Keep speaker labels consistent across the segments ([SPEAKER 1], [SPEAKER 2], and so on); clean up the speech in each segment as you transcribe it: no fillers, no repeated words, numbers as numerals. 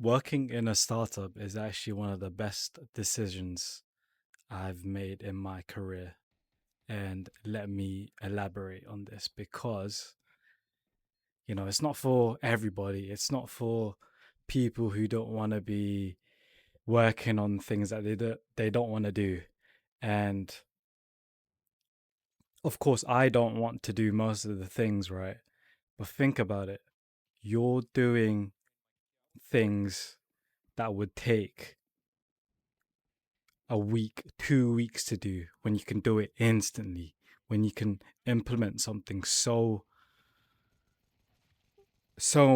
[SPEAKER 1] Working in a startup is actually one of the best decisions I've made in my career. And let me elaborate on this because, it's not for everybody. It's not for people who don't want to be working on things that they don't want to do. And of course, I don't want to do most of the things, right? But think about it. You're doing things that would take a week, 2 weeks to do when you can do it instantly, when you can implement something so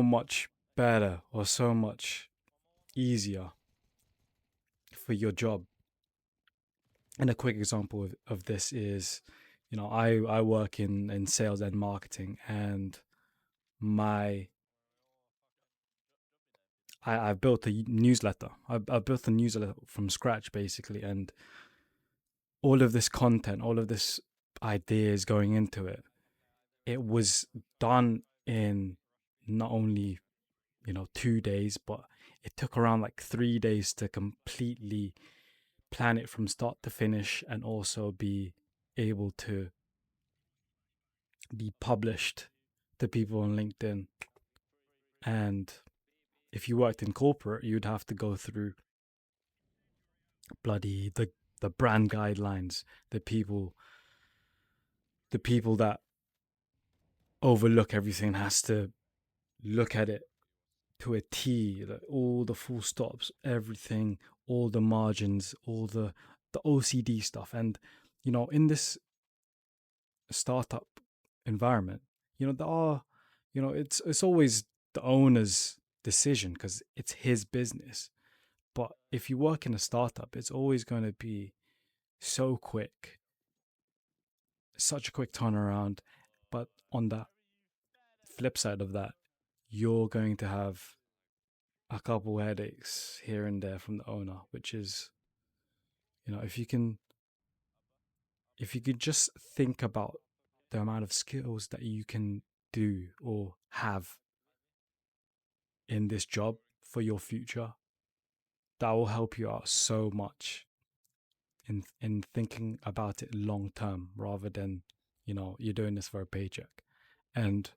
[SPEAKER 1] much better or so much easier for your job. And a quick example of this is, I work in sales and marketing, and my I've built a newsletter. I've built a newsletter from scratch basically, and all of this content, all of this ideas going into it, it was done in not only 2 days, but it took around like 3 days to completely plan it from start to finish and also be able to be published to people on LinkedIn. And if you worked in corporate, you'd have to go through bloody the brand guidelines, the people that overlook everything has to look at it to a T, like all the full stops, everything, all the margins, all the OCD stuff. And in this startup environment, there are, it's always the owner's decision because it's his business. But if you work in a startup, it's always going to be so quick, such a quick turnaround. But on the flip side of that, you're going to have a couple headaches here and there from the owner, which is, if you could just think about the amount of skills that you can do or have in this job for your future, that will help you out so much in thinking about it long term rather than you're doing this for a paycheck. And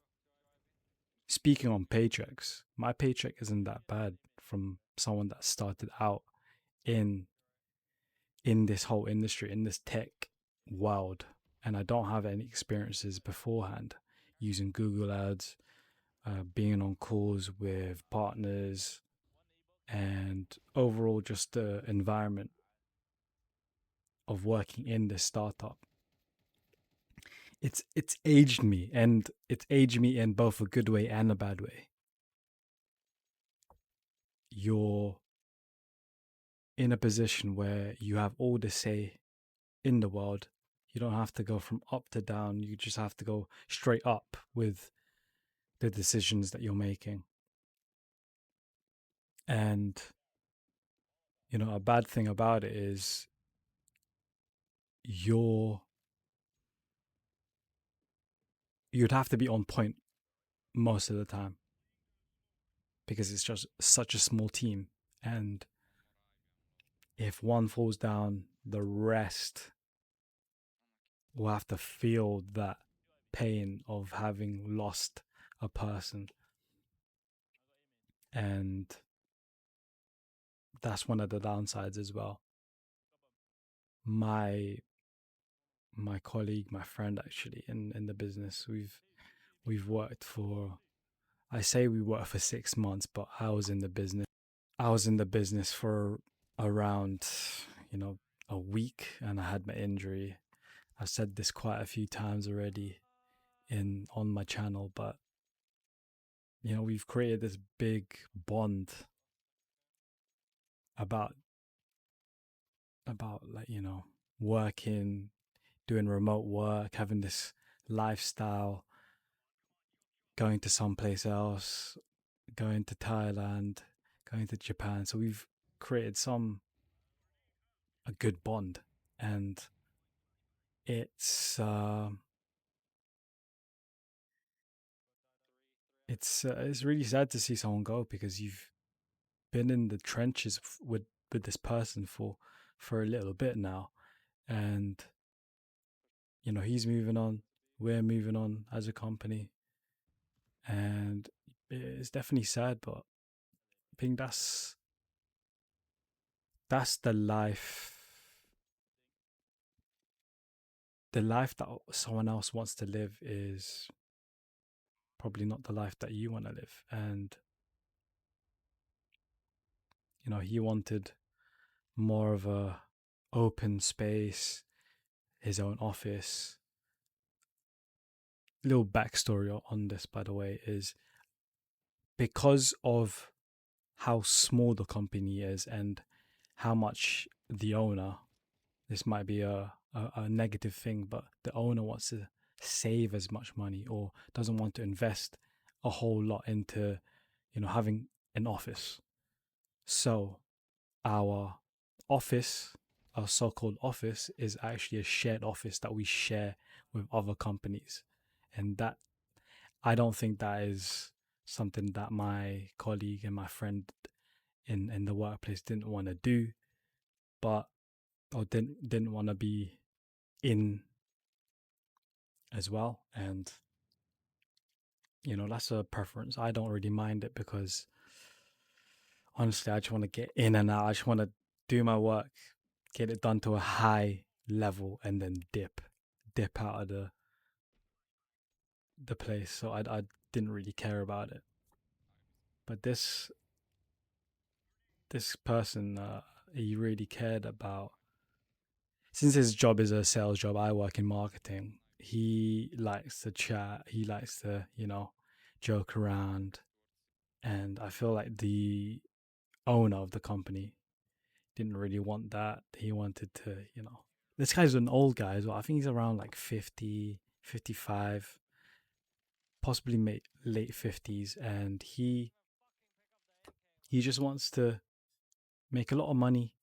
[SPEAKER 1] speaking on paychecks, my paycheck isn't that bad from someone that started out in this whole industry, in this tech world, and I don't have any experiences beforehand using Google Ads, being on calls with partners, and overall just the environment of working in this startup. It's aged me, and it's aged me in both a good way and a bad way. You're in a position where you have all the say in the world. You don't have to go from up to down. You just have to go straight up with the decisions that you're making. And a bad thing about it is you're you'd have to be on point most of the time because it's just such a small team. And if one falls down, the rest will have to feel that pain of having lost a person. And that's one of the downsides as well. My colleague, my friend, actually, in the business, we've worked for, I say we worked for 6 months, but I was in the business for around, you know, a week, and I had my injury. I've said this quite a few times already in on my channel, but we've created this big bond about like, working, doing remote work, having this lifestyle, going to someplace else, going to Thailand, going to Japan. So we've created a good bond, and it's uh, it's really sad to see someone go because been in the trenches with this person for a little bit now, and he's moving on, we're moving on as a company, and it's definitely sad, but I think that's the life. The life that someone else wants to live is probably not the life that you want to live. And he wanted more of a open space, his own office. Little backstory on this, by the way, is because of how small the company is and how much the owner, this might be a negative thing, but the owner wants to save as much money or doesn't want to invest a whole lot into having an office. So our office, our so-called office, is actually a shared office that we share with other companies. And that, I don't think that is something that my colleague and my friend in the workplace didn't want to do, but or didn't want to be in as well. And that's a preference. I don't really mind it because honestly, I just want to get in and out. I just want to do my work, get it done to a high level, and then dip out of the place. So I didn't really care about it. But this person, he really cared about. Since his job is a sales job, I work in marketing. He likes to chat. He likes to joke around, and I feel like the owner of the company didn't really want that. He wanted to, this guy's an old guy as well. I think he's around like 50, 55, possibly late 50s. And he just wants to make a lot of money,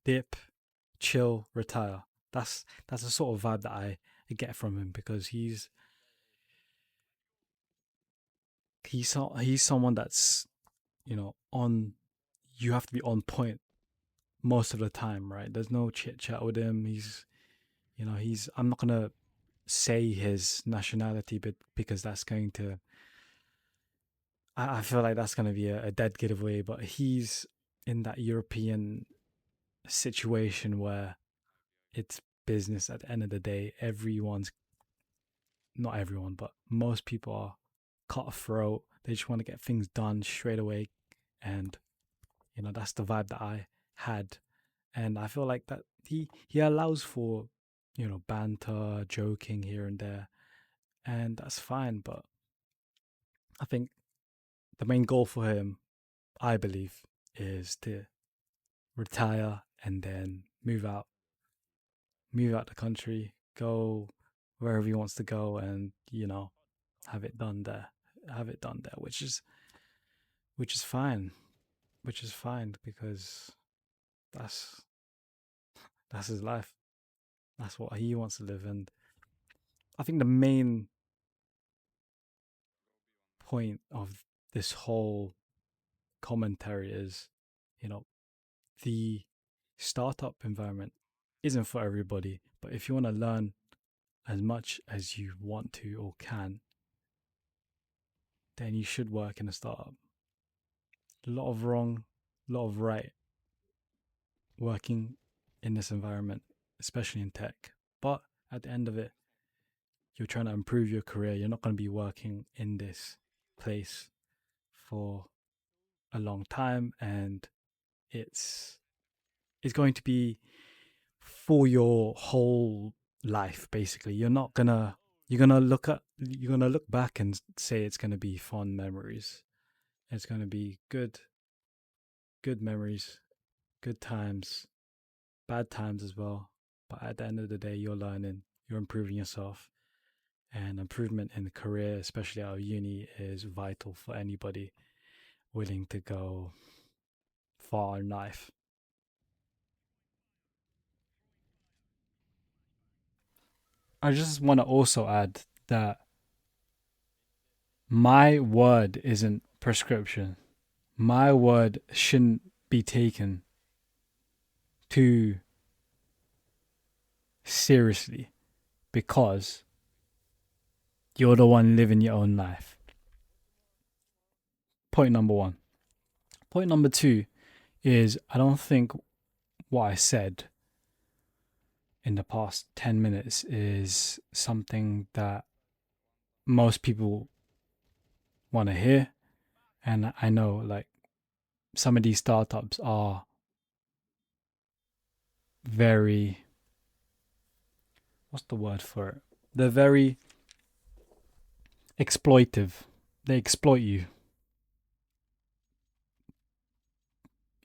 [SPEAKER 1] dip, chill, retire. That's the sort of vibe that I get from him, because he's someone that's, on, you have to be on point most of the time, right? There's no chit chat with him. I'm not gonna say his nationality, but because that's going to, I feel like that's gonna be a dead giveaway. But he's in that European situation where it's business at the end of the day. Not everyone, but most people are cutthroat. They just want to get things done straight away, and that's the vibe that I had. And I feel like that he allows for banter, joking here and there, and that's fine. But I think the main goal for him, I believe, is to retire and then move out the country, go wherever he wants to go, and have it done there, which is fine, because that's his life. That's what he wants to live. And I think the main point of this whole commentary is, the startup environment isn't for everybody, but if you want to learn as much as you want to or can, then you should work in a startup. A lot of wrong, a lot of right working in this environment, especially in tech. But at the end of it, you're trying to improve your career. You're not going to be working in this place for a long time, and it's going to be for your whole life. Basically, you're gonna look back and say it's gonna be fond memories. It's gonna be good memories, good times, bad times as well. But at the end of the day, you're learning, you're improving yourself, and improvement in the career, especially out of uni, is vital for anybody willing to go far in life. I just want to also add that my word isn't prescription. my word shouldn't be taken too seriously, because you're the one living your own life. Point number one. Point number two is, I don't think what I said in the past 10 minutes is something that most people want to hear. And I know, like, some of these startups are very, what's the word for it? They're very exploitive. They exploit you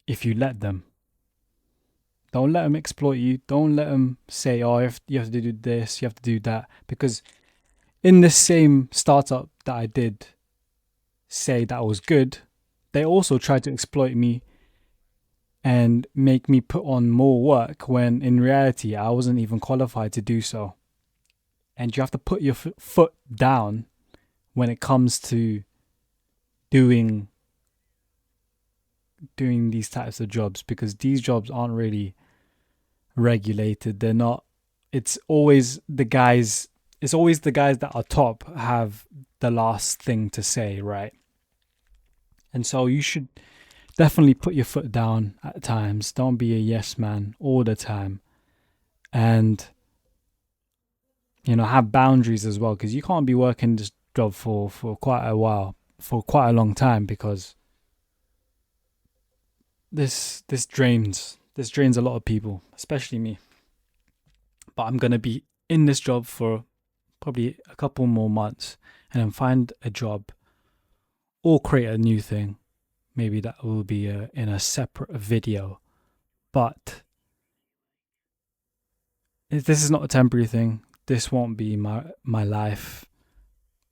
[SPEAKER 1] if you let them. Don't let them exploit you. Don't let them say, oh, you have to do this, you have to do that. Because in this same startup that I did say that was good, they also tried to exploit me and make me put on more work when in reality I wasn't even qualified to do so. And you have to put your foot down when it comes to doing these types of jobs, because these jobs aren't really regulated. They're not. It's always the guys that are top have the last thing to say, right? And so you should definitely put your foot down at times. Don't be a yes man all the time. And, have boundaries as well, because you can't be working this job for quite a while, for quite a long time, because this drains a lot of people, especially me. But I'm going to be in this job for probably a couple more months, and then find a job or create a new thing. Maybe that will be in a separate video. But this is not a temporary thing. This won't be my life.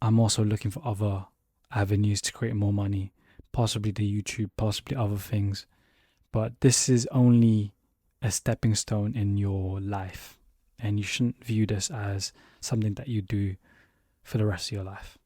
[SPEAKER 1] I'm also looking for other avenues to create more money, possibly the YouTube, possibly other things. But this is only a stepping stone in your life, and you shouldn't view this as something that you do for the rest of your life.